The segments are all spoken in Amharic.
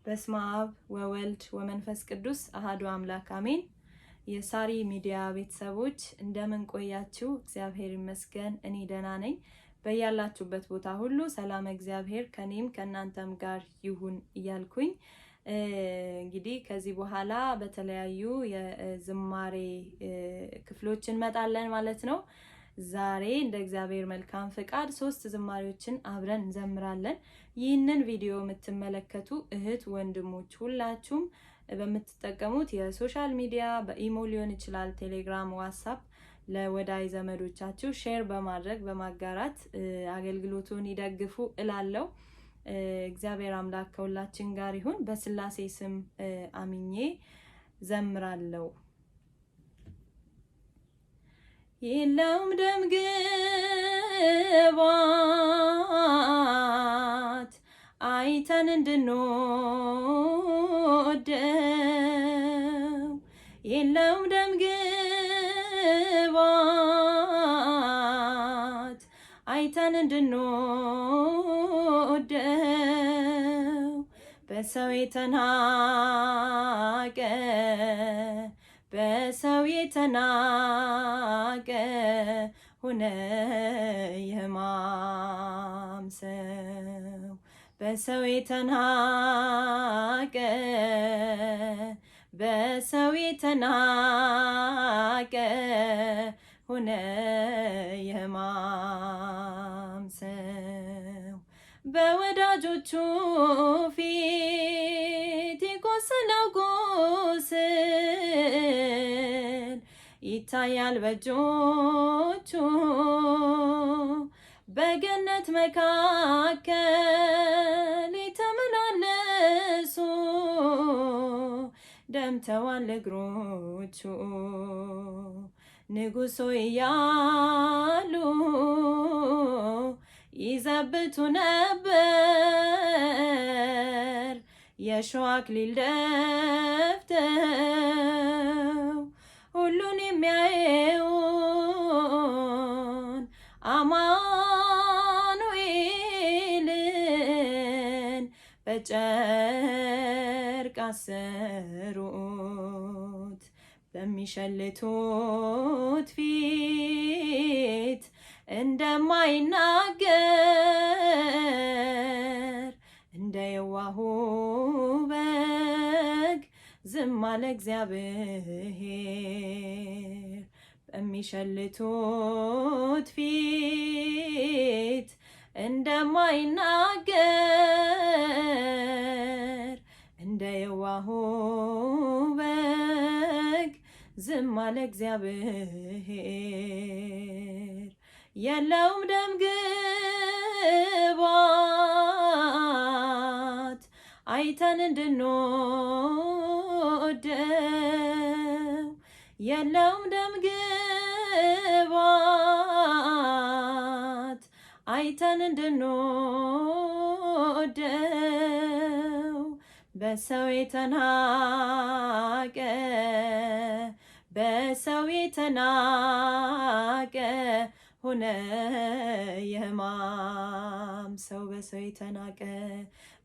በስመ አብ ወወልድ ወመንፈስ ቅዱስ አሐዱ አምላክ አሜን። የሳሪ ሚዲያ ቤተሰቦች እንደምን ቆያችሁ? እግዚአብሔር ይመስገን እኔ ደህና ነኝ። በያላችሁበት ቦታ ሁሉ ሰላም እግዚአብሔር ከኔም ከናንተም ጋር ይሁን እያልኩኝ እንግዲህ ከዚህ በኋላ በተለያዩ የዝማሬ ክፍሎች እንመጣለን ማለት ነው። ዛሬ እንደ እግዚአብሔር መልካም ፍቃድ 3 ዝማሬዎችን አብረን እንዘምራለን። ይህንን ቪዲዮ የምትመለከቱ እህት ወንድሞች ሁላችሁም በምትጠቀሙት የሶሻል ሚዲያ በኢሞ ሊሆን ይችላል፣ ቴሌግራም፣ ዋትስአፕ ለወዳጅ ዘመዶቻችሁ ሼር በማድረግ በማጋራት አገልግሎቱን ይደግፉ እላለሁ። እግዚአብሔር አምላክ ከሁላችን ጋር ይሁን። በስላሴ ስም አምኜ ዘምራለሁ። የለውም ደም ግባት አይተን እንድንወደው፣ የለውም ደም ግባት አይተን እንድንወደው፣ በሰው የተናቀ በሰው የተናቀ ሆነ የሕማም ሰው፣ በሰው የተናቀ በሰው የተናቀ ሆነ የሕማም ሰው፣ በወዳጆቹ ፊት የቆሰለው ቁስል ይታያል በእጆቹ፣ በገነት መካከል የተመላለሱ ደምተዋል እግሮቹ፣ ንጉሡ እያሉ ይዘብቱ ነበር፣ የእሾህ አክሊል ደፍተው ሁሉን የሚያየውን አማኑኤልን በጨርቅ አሰሩት፣ በሚሸልቱት ፊት እንደማይናገር እንደ የዋሁ በግ ዝም አለ እግዚአብሔር፣ በሚሸልቱት ፊት እንደማይናገር እንደ የዋሁ በግ ዝም አለ እግዚአብሔር። የለውም ደም ግባት አይተን እንድንወደው፣ የለውም ደም ግባት አይተን እንድንወደው፣ በሰው የተናቀ በሰው የተናቀ ሆነ የሕማም ሰው፣ በሰው የተናቀ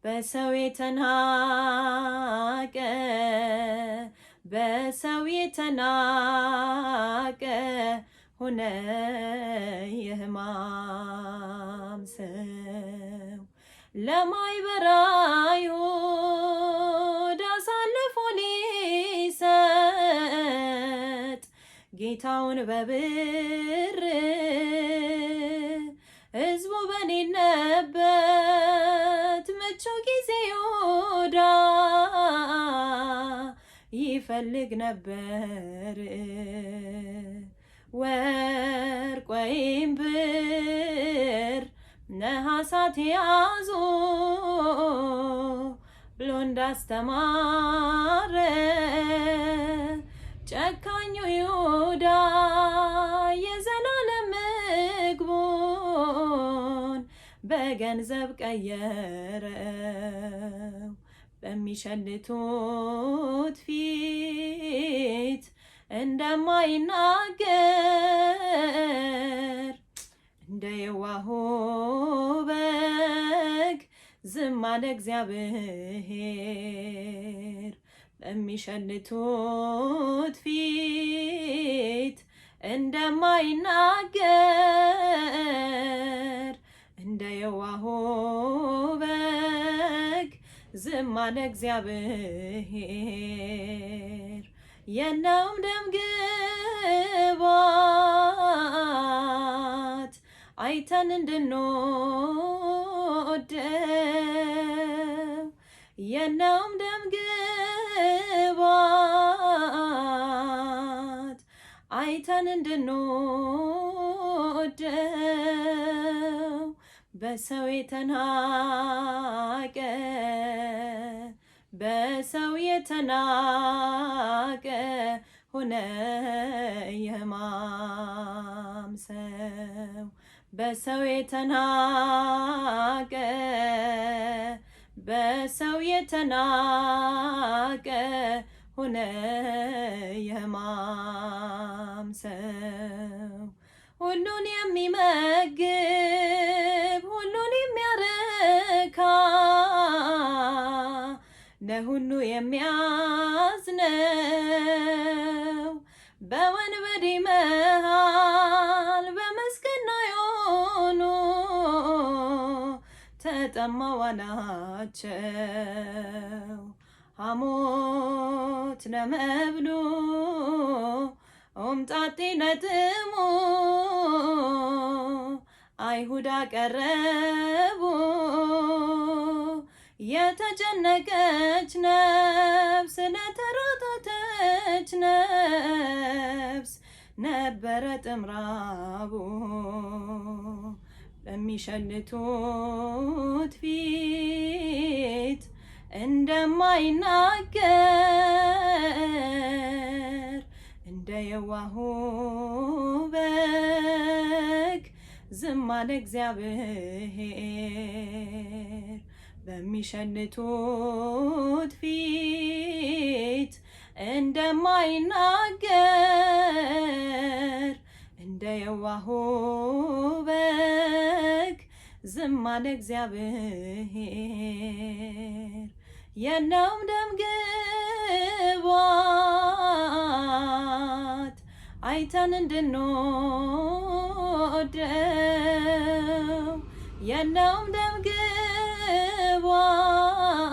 በሰው የተናቀ በሰው የተናቀ ሆነ የሕማም ሰው፣ ለማይበራ አይሁድ አሳልፎ ሊሰጥ ጌታውን በብር ሕዝቡ በሌለበት ምቹ ጊዜ ይሁዳ ይፈልግ ነበር፣ ወርቅ ወይም ብር ነሐሳት ያዙ ብሎ እንዳስተማረ ጨካኙ ይሁዳ የዘላለም ምግቡን በገንዘብ ቀየረው፣ በሚሸልቱት ፊት እንደማይናገር እንደ የዋሁ በግ ዝም አለ እግዚአብሔር በሚሸልቱት ፊት እንደማይናገር እንደ የዋሁ በግ ዝም አለ እግዚአብሔር የለውም ደም ግባት አይተን እንድንወደው የለውም ደም ግባት አይተን እንድንወደው በሰው የተናቀ በሰው የተናቀ ሆነ የሕማም ሰው በሰው የተናቀ በሰው የተናቀ ሆነ የሕማም ሰው ሁሉን የሚመግብ ሁሉን የሚያረካ ለሁሉ የሚያዝነው በወንበዴ መሃል በመስቀል ላይ ሆኖ ተጠማሁ አላቸው ሐሞት ለመብሉ ሆምጣጤ ለጥሙ አይሁድ አቀረቡ የተጨነቀች ነፍስ ለተራቆተች ነፍስ ነበረ ጥምራቡ በሚሸልቱት ፊት እንደማይናገር እንደ የዋሁ በግ ዝም አለ እግዚአብሔር በሚሸልቱት ፊት እንደማይናገር እንደ የዋሁ በግ ዝም አለ እግዚአብሔር የለውም ደም ግባት አይተን እንድንወደው የለውም ደም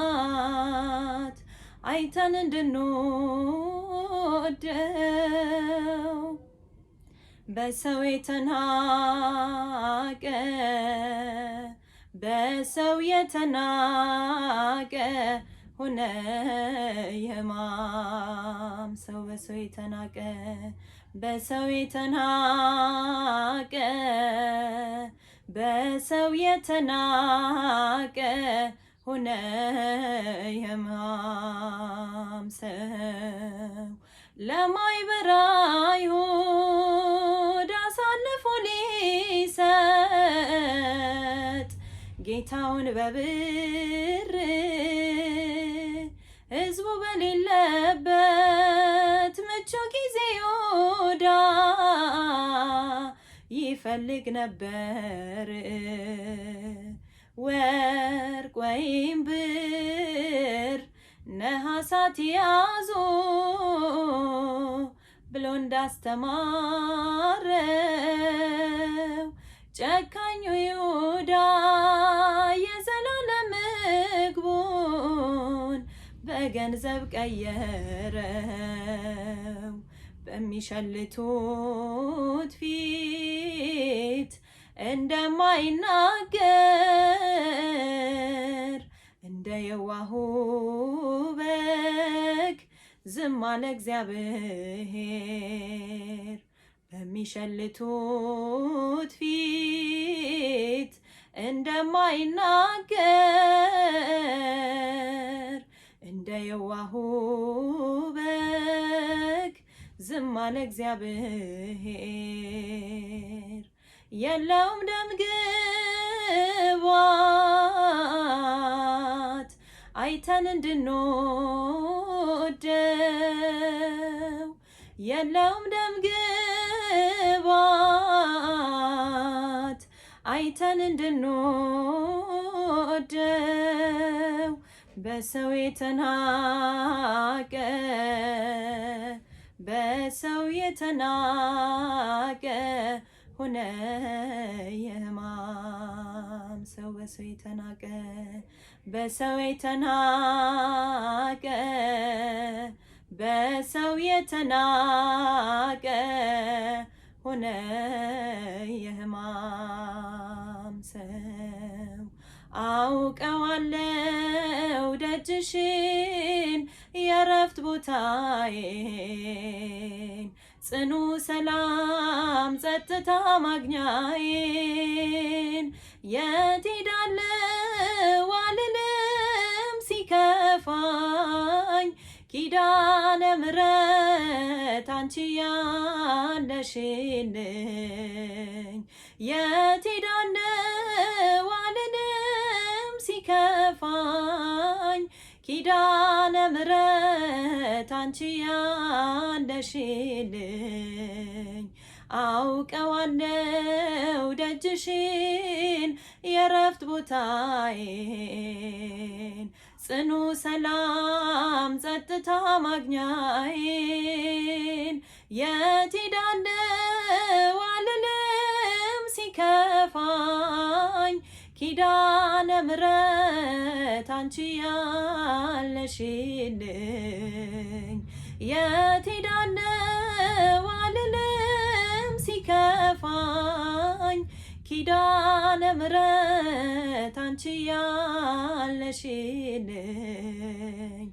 ግባት አይተን እንድንወደው በሰው የተናቀ በሰው የተናቀ ሆነ የሕማም ሰው በሰው የተናቀ በሰው የተናቀ በሰው የተናቀ ሆነ የሕማም ሰው ለማይበራ አይሁድ አሳልፎ ሊሰጥ ጌታውን በብር ሕዝቡ በሌለበት ምቹ ጊዜ ይሁዳ ይፈልግ ነበር ወርቅ ወይም ብር ነሐሳት ያዙ ብሎ እንዳስተማረው ጨካኙ ይሁዳ የዘላለም ምግቡን በገንዘብ ቀየረው በሚሸልቱት ፊት እንደማይናገር እንደ የዋሁ በግ ዝም አለ እግዚአብሔር በሚሸልቱት ፊት እንደማይናገር እንደ የዋሁ በግ ዝም አለ እግዚአብሔር የለውም ደም ግባት አይተን እንድንወደው የለውም ደም ግባት አይተን እንድንወደው የምወደው በሰው የተናቀ በሰው የተናቀ ሆነ የሕማም ሰው በሰው የተናቀ በሰው የተናቀ በሰው የተናቀ ሆነ የሕማም ሰው አውቀዋለው ደጅሽን የረፍት ቦታዬን ጽኑ ሰላም ጸጥታ ማግኛዬን የት ሄዳለሁ አልልም ሲከፋኝ ኪዳነ ምሕረት አንቺ ያለሽልኝ የት ሄዳለሁ አልልም ሲከፋኝ ኪዳነ ምሕረት አንቺ ያለሽልኝ አውቀዋለው ደጅሽን የረፍት ቦታዬን ጽኑ ሰላም ጸጥታ ማግኛዬን የት ሄዳለሁ አልልም ሲከፋኝ ኪዳነ ምሕረት አንቺ ያለሽልኝ የት ሄዳለሁ አልልም ሲከፋኝ ኪዳነ ምሕረት አንቺ ያለሽልኝ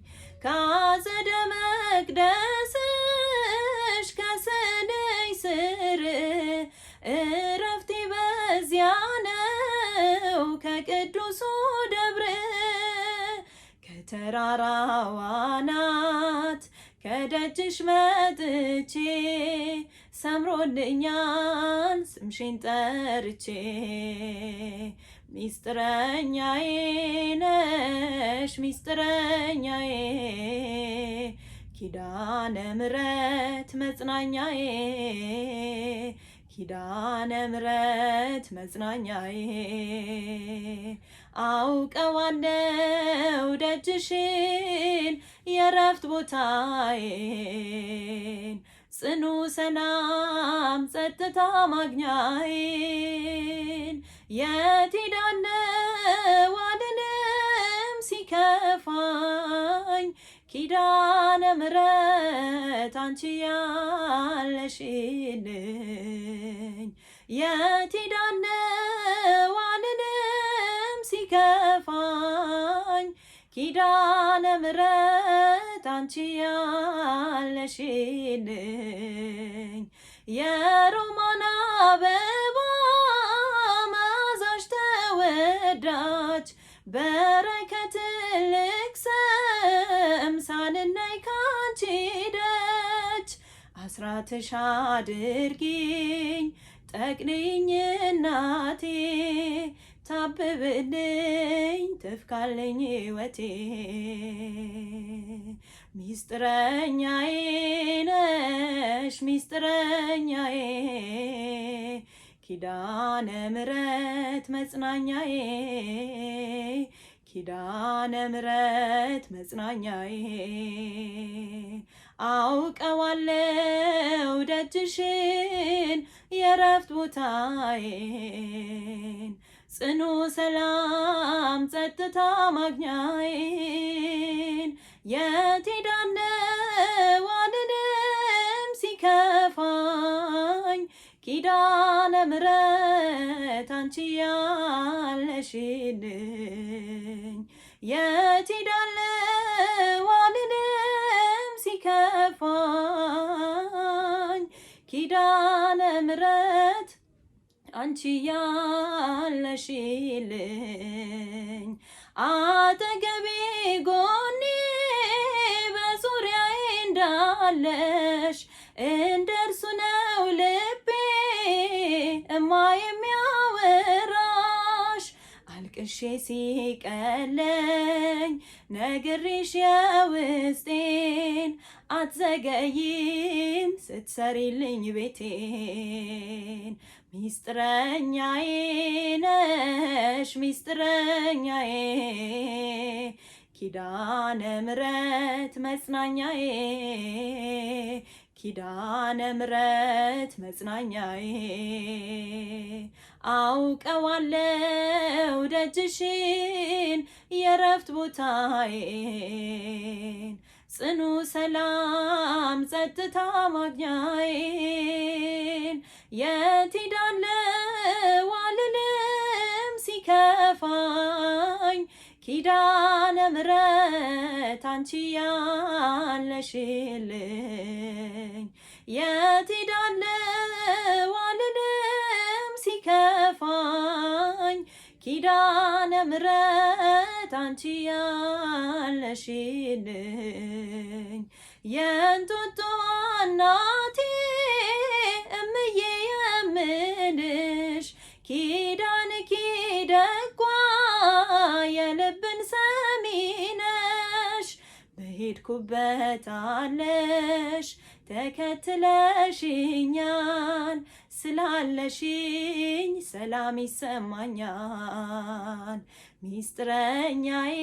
ከአጸደ መቅደስሽ ከስንኝ ስር እረፍቴ በዚያ ነው ከቅዱሱ ደብር ከተራራው አናት ከደጅሽ መጥቼ ሰምሮልኛል ስምሽን ጠርቼ ሚስጥረኛዬ ነሽ ሚስጥረኛዬ ኪዳነ ምሕረት መጽናኛዬ ኪዳነ ምሕረት መጽናኛዬ አውቀዋለው ደጅሽን የረፍት ቦታዬን ጽኑ ሰላም ጸጥታ ማግኛዬን የት ሄዳለሁ አልልም ሲከፋኝ ኪዳነ ምሕረት አንቺ ያለሽልኝ የት ሄዳለሁ አልልም ሲከፋኝ ኪዳነ ምሕረት አንቺ ያለሽልኝ የሮማን አበባ መዓዛሽ ተወዳጅ በረከት ልቅሰም ሳልለይ ካንቺ ደጅ አስራትሽ አድርጊኝ ጠቅልኝ እናቴ ታብብልኝ ትፍካልኝ ሕይወቴ ሚስጥረኛዬ ነሽ ሚስጥረኛዬ ኪዳነ ምሕረት መጽናኛዬ ኪዳነ ምሕረት መጽናኛዬ አውቀዋለው ደጅሽን የረፍት ቦታዬን ጽኑ ሰላም ጸጥታ ማግኛዬን የት ሄዳለሁ አልልም ሲከፋኝ ኪዳነ ምሕረት አንቺ ያለሽልኝ የት ሄዳለሁ አልልም ሲከፋኝ ኪዳነ ምሕረት አንቺ ያለሽልኝ አጠገቤ ጎኔ በዙሪያዬ እንዳለሽ እንደርሱ ነው ልቤ እማ የሚያወራሽ አልቅሼ ሲቀለኝ ነግሬሽ የውስጤን አትዘገይም ስትሰሪልኝ ቤቴን ሚስጥረኛዬ ነሽ ሚስጥረኛዬ ኪዳነ ምሕረት መጽናኛዬ ኪዳነ ምሕረት መጽናኛዬ አውቀዋለሁ ደጅሽን የረፍት ቦታዬን ጽኑ ሰላም ጸጥታ ማግኛዬን የት ሄዳለሁ አልልም ሲከፋኝ ኪዳነ ምሕረት አንቺ ያለሽልኝ የት ሄዳለሁ አልልም ሲከፋኝ ኪዳነ ምሕረት አንቺ ያለሽልኝ የእንጦጦ እናቴ እምዬ የምልሽ ኪዳንኪ ደጓ የልብን ሰሚ ነሽ በሄድኩበት አለሽ ተከትለሽኛል ስላለሽኝ ሰላም ይሰማኛል ሚስጥረኛዬ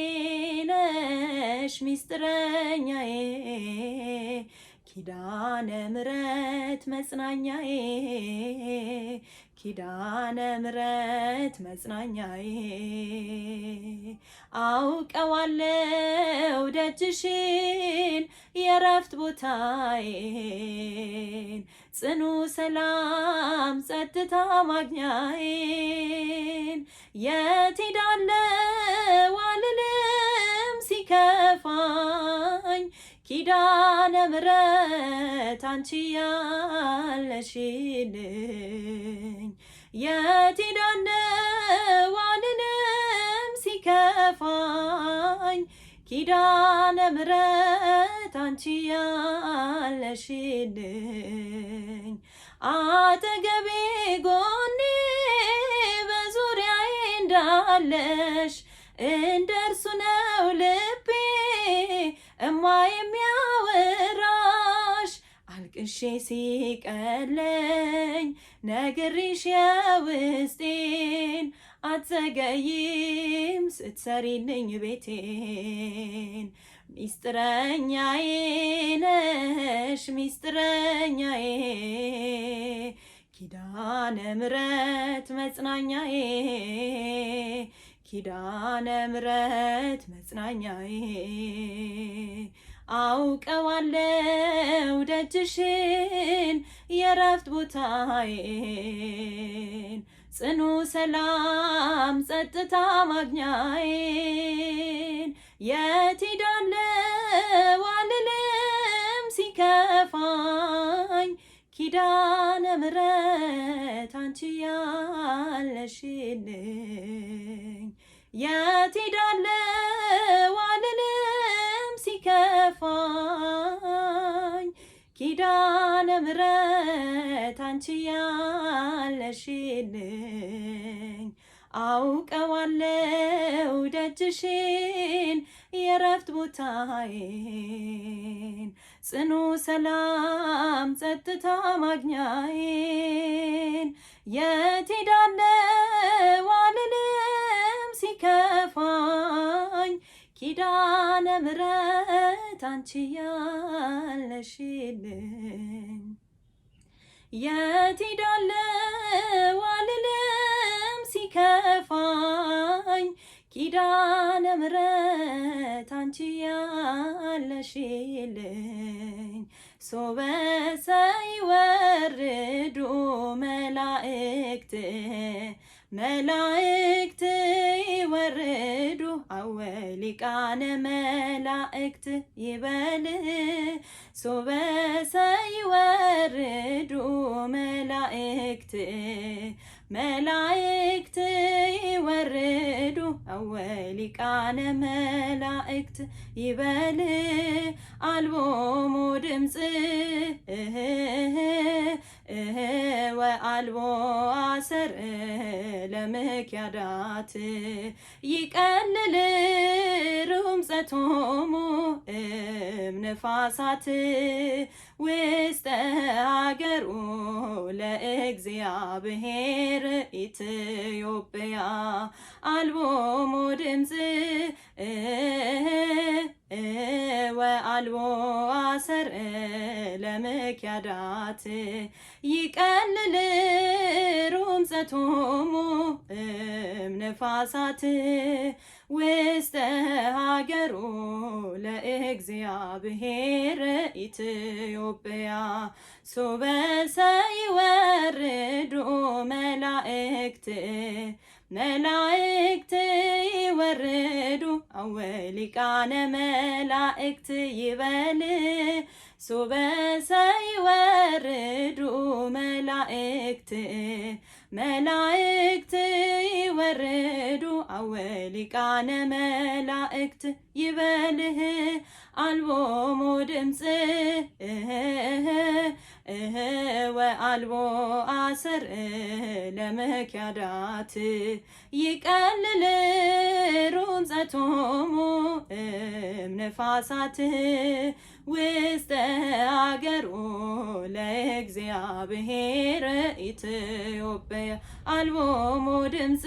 ነሽ ሚስጥረኛዬ ኪዳነ ምሕረት መጽናኛዬ ኪዳነ ምሕረት መጽናኛዬ አውቀዋለሁ ደጅሽን የረፍት ቦታዬን ጽኑ ሰላም ጸጥታ ማግኛዬን የት ሄዳለሁ አልልም ሲከፋኝ ኪዳነ ምሕረት አንቺ ያለሽልኝ የት ሄዳለሁ አልልም ሲከፋኝ ኪዳነ ምሕረት አንቺ ያለሽልኝ አጠገቤ ጎኔ በዙሪያዬ እንዳለሽ እንደርሱ ነው ልቤ እማ የሚያወራሽ አልቅሼ ሲቀለኝ ነግሬሽ የውስጤን አትዘገይም ስትሰሪልኝ ቤቴን ሚስጥረኛዬ ነሽ ሚስጥረኛዬ ኪዳነ ምሕረት መጽናኛዬ ኪዳነ ምሕረት መጽናኛዬ አውቀዋለሁ ደጅሽን የረፍት ቦታዬን ጽኑ ሰላም ጸጥታ ማግኛዬን የት ሄዳለሁ አልልም ሲከፋኝ ኪዳነ ምሕረት አንቺ ያለሽልኝ የት ሄዳለሁ አልልም ሲከፋኝ ኪዳነ ምሕረት አንቺ ያለሽልኝ አውቀዋለሁ ደጅሽን የረፍት ቦታዬን ጽኑ ሰላም ጸጥታ ማግኛዬን የት ሄዳለሁ አልልም ሲከፋኝ ኪዳነ ምሕረት አንቺ ያለሽልኝ የት ሄዳለሁ አልልም ሲከፋኝ ኪዳነ ምሕረት አንቺ ያለሽልኝ ሶበ ሳይወርዱ መላእክት መላእክት ይወርዱ አወሊቃነ መላእክት ይበል ሶበ ሳይወርዱ መላእክት መላእክት ይወርዱ ሊቃነ መላእክት ይበል አልቦሙ ድምፅ ወአልቦ አሰር ለምክያዳት ይቀልል ርምፀቶሙ እምንፋሳት ውስተ ሀገሩ ለእግዚአብሔር ኢትዮጵያ አልቦሙ ድምፅ ወአልቦ አሰር ለምክያዳት ይቀልል ርምፀቶሙ እምንፋሳት ውስተ ሀገሩ ለእግዚአብሔር ኢትዮጵያ ሶበሰ ይወርዱ መላእክት ይወርዱ ሊቃነ መላእክት ይበል ሶበሰ ይወርዱ መላእክት ይወርዱ ሊቃነ መላእክት ይበል አልቦሙ ድምፅ ወአልቦ አሰር ለምክያዳት ይቀልል ርምፀቶሙ እምንፋሳት ውስተ ሀገሩ ለእግዚአብሔር ኢትዮጵያ አልቦሙ ድምፅ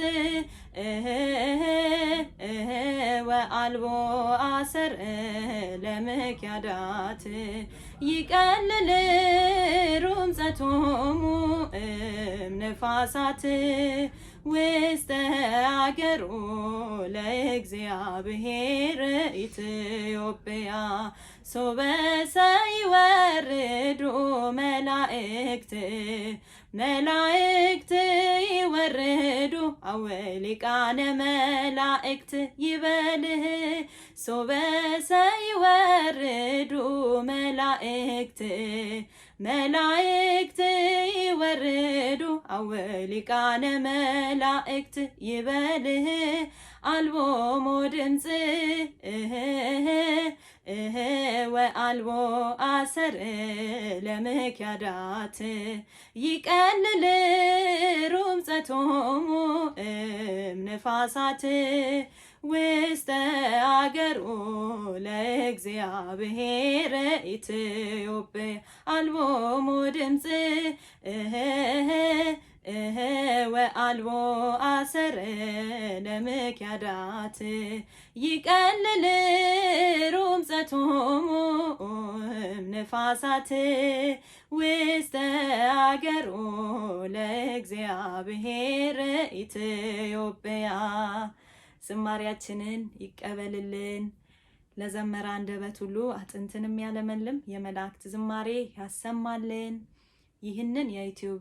ወአልቦ አሰር ለምክያዳት ይቀልል ርምፀቶሙ እምንፋሳት ውስተ ሀገሩ ለእግዚአብሔር ኢትዮጵያ ሶበሰ ይወርዱ መላእክት ይወርዱ ሊቃነ መላእክት ይበል ሶበሰ ይወርዱ መላእክት ይወርዱ ሊቃነ መላእክት ይበል አልቦሙ ድምፅ ወአልቦ አሰር ለምክያዳት ይቀልል ርምፀቶሙ እምንፋሳት ውስተ ሀገሩ ለእግዚአብሔር ኢትዮጵያ አልቦሙ ድምፅ ወአልቦ አሰር ለምክያዳት ይቀልል ርምፀቶሙ እምንፋሳት ውስተ ሀገሩ ለእግዚአብሔር ኢትዮጵያ። ዝማሬያችንን ይቀበልልን። ለዘመረ አንደበት ሁሉ አጥንትንም ያለመልም የመላእክት ዝማሬ ያሰማልን። ይህንን የዩቲዩብ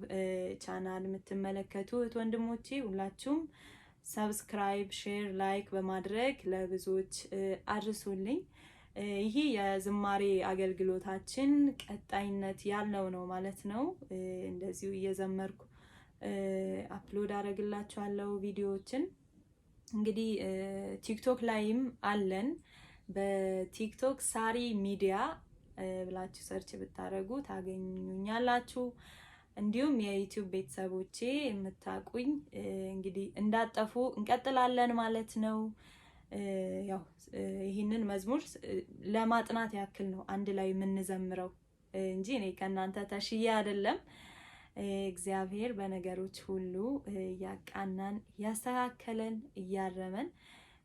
ቻናል የምትመለከቱ ወንድሞቼ ሁላችሁም ሰብስክራይብ፣ ሼር፣ ላይክ በማድረግ ለብዙዎች አድርሱልኝ። ይህ የዝማሬ አገልግሎታችን ቀጣይነት ያለው ነው ማለት ነው። እንደዚሁ እየዘመርኩ አፕሎድ አደርግላችኋለሁ ቪዲዮዎችን። እንግዲህ ቲክቶክ ላይም አለን። በቲክቶክ ሳሪ ሚዲያ ብላችሁ ሰርች ብታደርጉ ታገኙኛላችሁ። እንዲሁም የዩቲዩብ ቤተሰቦቼ የምታቁኝ እንግዲህ እንዳጠፉ እንቀጥላለን ማለት ነው። ያው ይህንን መዝሙር ለማጥናት ያክል ነው አንድ ላይ የምንዘምረው እንጂ እኔ ከእናንተ ተሽዬ አይደለም። እግዚአብሔር በነገሮች ሁሉ እያቃናን እያስተካከለን እያረመን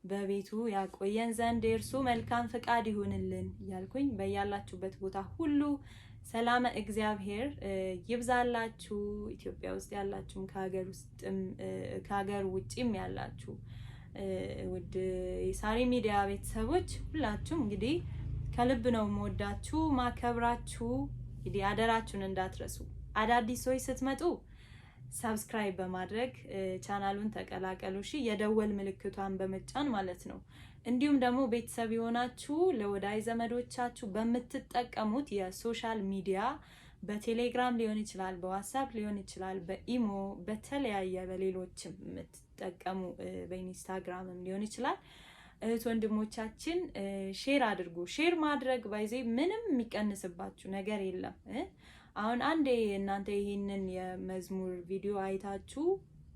በቤቱ ያቆየን ዘንድ የእርሱ መልካም ፍቃድ ይሁንልን እያልኩኝ በያላችሁበት ቦታ ሁሉ ሰላም እግዚአብሔር ይብዛላችሁ። ኢትዮጵያ ውስጥ ያላችሁም ከሀገር ውጭም ያላችሁ ውድ የሳሪ ሚዲያ ቤተሰቦች ሁላችሁም እንግዲህ ከልብ ነው የምወዳችሁ ማከብራችሁ። እንግዲህ አደራችሁን እንዳትረሱ። አዳዲስ ሰዎች ስትመጡ ሰብስክራይብ በማድረግ ቻናሉን ተቀላቀሉ። እሺ፣ የደወል ምልክቷን በመጫን ማለት ነው። እንዲሁም ደግሞ ቤተሰብ የሆናችሁ ለወዳጅ ዘመዶቻችሁ በምትጠቀሙት የሶሻል ሚዲያ በቴሌግራም ሊሆን ይችላል፣ በዋትስአፕ ሊሆን ይችላል፣ በኢሞ በተለያየ በሌሎችም የምትጠቀሙ በኢንስታግራምም ሊሆን ይችላል። እህት ወንድሞቻችን ሼር አድርጉ። ሼር ማድረግ ባይዜ ምንም የሚቀንስባችሁ ነገር የለም። አሁን አንዴ እናንተ ይሄንን የመዝሙር ቪዲዮ አይታችሁ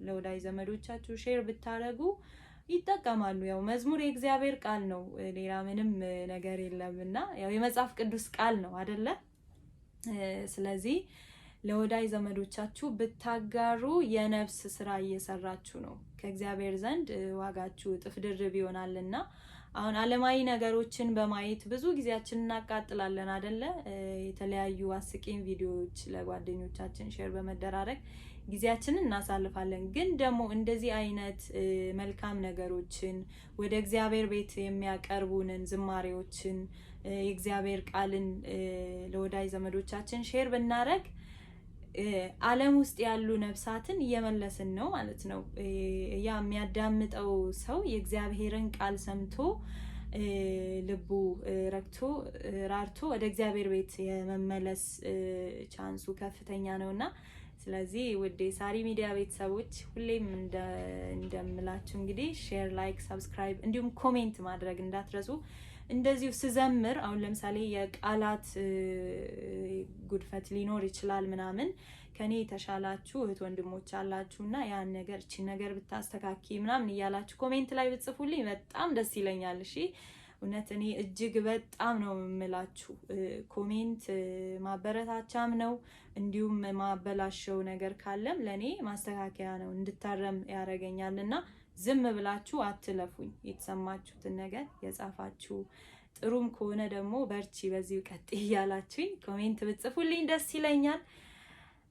ለወዳጅ ዘመዶቻችሁ ሼር ብታረጉ ይጠቀማሉ። ያው መዝሙር የእግዚአብሔር ቃል ነው፣ ሌላ ምንም ነገር የለምና ያው የመጽሐፍ ቅዱስ ቃል ነው አይደለ? ስለዚህ ለወዳጅ ዘመዶቻችሁ ብታጋሩ የነፍስ ስራ እየሰራችሁ ነው። ከእግዚአብሔር ዘንድ ዋጋችሁ እጥፍ ድርብ ይሆናልና አሁን ዓለማዊ ነገሮችን በማየት ብዙ ጊዜያችንን እናቃጥላለን አይደለ? የተለያዩ አስቂኝ ቪዲዮዎች ለጓደኞቻችን ሼር በመደራረግ ጊዜያችንን እናሳልፋለን። ግን ደግሞ እንደዚህ አይነት መልካም ነገሮችን ወደ እግዚአብሔር ቤት የሚያቀርቡንን ዝማሬዎችን የእግዚአብሔር ቃልን ለወዳጅ ዘመዶቻችን ሼር ብናረግ ዓለም ውስጥ ያሉ ነፍሳትን እየመለስን ነው ማለት ነው። ያ የሚያዳምጠው ሰው የእግዚአብሔርን ቃል ሰምቶ ልቡ ረክቶ ራርቶ ወደ እግዚአብሔር ቤት የመመለስ ቻንሱ ከፍተኛ ነውና ስለዚህ ውድ የሳሪ ሚዲያ ቤተሰቦች ሁሌም እንደምላችሁ እንግዲህ ሼር፣ ላይክ፣ ሰብስክራይብ እንዲሁም ኮሜንት ማድረግ እንዳትረሱ። እንደዚሁ ስዘምር አሁን ለምሳሌ የቃላት ጉድፈት ሊኖር ይችላል ምናምን ከኔ የተሻላችሁ እህት ወንድሞች አላችሁና ያን ነገር እቺ ነገር ብታስተካኪ ምናምን እያላችሁ ኮሜንት ላይ ብትጽፉልኝ በጣም ደስ ይለኛል። እሺ እውነት እኔ እጅግ በጣም ነው የምላችሁ። ኮሜንት ማበረታቻም ነው፣ እንዲሁም ማበላሸው ነገር ካለም ለኔ ማስተካከያ ነው፣ እንድታረም ያደርገኛልና ዝም ብላችሁ አትለፉኝ። የተሰማችሁትን ነገር የጻፋችሁ ጥሩም ከሆነ ደግሞ በርቺ በዚሁ ቀጥ እያላችሁኝ ኮሜንት ብትጽፉልኝ ደስ ይለኛል።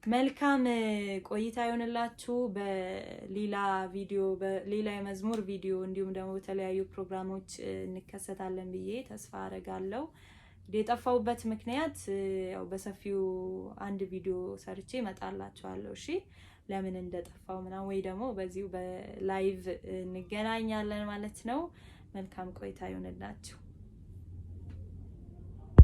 መልካም ቆይታ ይሆንላችሁ። በሌላ ቪዲዮ በሌላ የመዝሙር ቪዲዮ እንዲሁም ደግሞ በተለያዩ ፕሮግራሞች እንከሰታለን ብዬ ተስፋ አደርጋለሁ። የጠፋውበት ምክንያት ያው በሰፊው አንድ ቪዲዮ ሰርቼ እመጣላችኋለሁ። እሺ ለምን እንደጠፋው ምናምን ወይ ደግሞ በዚሁ በላይቭ እንገናኛለን ማለት ነው። መልካም ቆይታ ይሆንላችሁ።